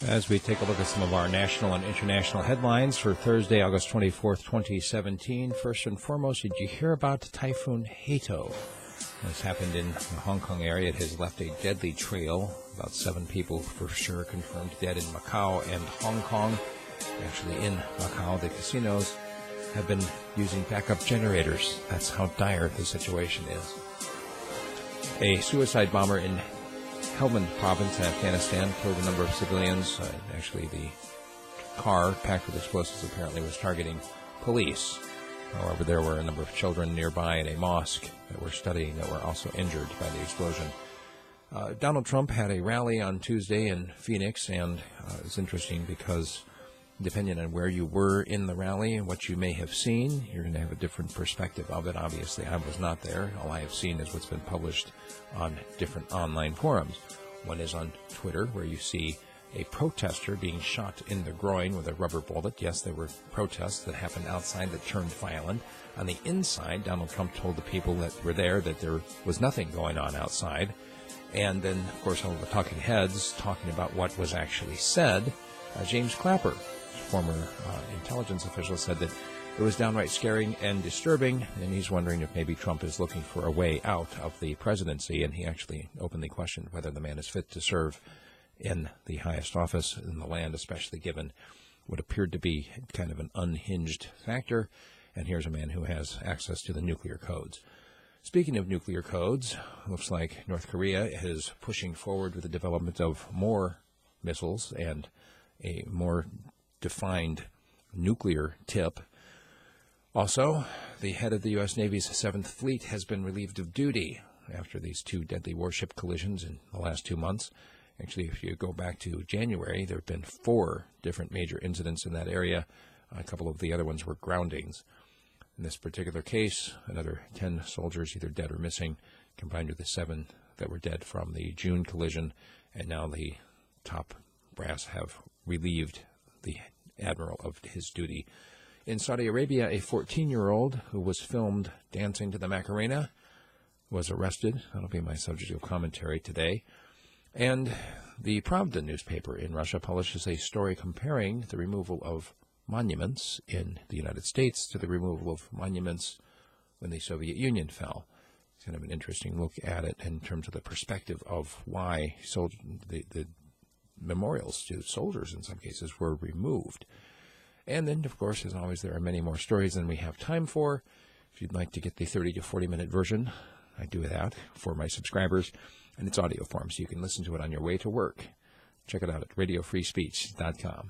As we take a look at some of our national and international headlines for Thursday, August 24th, 2017. First and foremost, did you hear about Typhoon Hato? This happened in the Hong Kong area. It has left a deadly trail. About 7 people for sure confirmed dead in Macau and Hong Kong. Actually, in Macau, the casinos have been using backup generators. That's how dire the situation is. A suicide bomber in Helmand province in Afghanistan killed a number of civilians. Actually, the car packed with explosives apparently was targeting police. However, there were a number of children nearby in a mosque that were studying that were also injured by the explosion. Donald Trump had a rally on Tuesday in Phoenix, and it's interesting because depending on where you were in the rally and what you may have seen, you're going to have a different perspective of it. Obviously, I was not there. All I have seen is what's been published on different online forums. One is on Twitter, where you see a protester being shot in the groin with a rubber bullet. Yes, there were protests that happened outside that turned violent. On the inside, Donald Trump told the people that were there that there was nothing going on outside. And then, of course, all the talking heads talking about what was actually said. James Clapper, former intelligence official, said that it was downright scary and disturbing, and he's wondering if maybe Trump is looking for a way out of the presidency, and he actually openly questioned whether the man is fit to serve in the highest office in the land, especially given what appeared to be kind of an unhinged factor. And here's a man who has access to the nuclear codes. Speaking of nuclear codes, looks like North Korea is pushing forward with the development of more missiles and a more defined nuclear tip. Also, the head of the U.S. Navy's 7th Fleet has been relieved of duty after these 2 deadly warship collisions in the last 2 months. Actually, if you go back to January, there have been 4 different major incidents in that area. A couple of the other ones were groundings. In this particular case, another 10 soldiers either dead or missing, combined with the 7 that were dead from the June collision, and now the top brass have relieved the admiral of his duty. In Saudi Arabia, a 14-year-old who was filmed dancing to the Macarena was arrested. That'll be my subject of commentary today. And the Pravda newspaper in Russia publishes a story comparing the removal of monuments in the United States to the removal of monuments when the Soviet Union fell. It's kind of an interesting look at it in terms of the perspective of why the memorials to soldiers in some cases were removed. And then, of course, as always, there are many more stories than we have time for. If you'd like to get the 30 to 40-minute version, I do that for my subscribers, and it's audio form, so you can listen to it on your way to work. Check it out at radiofreespeech.com.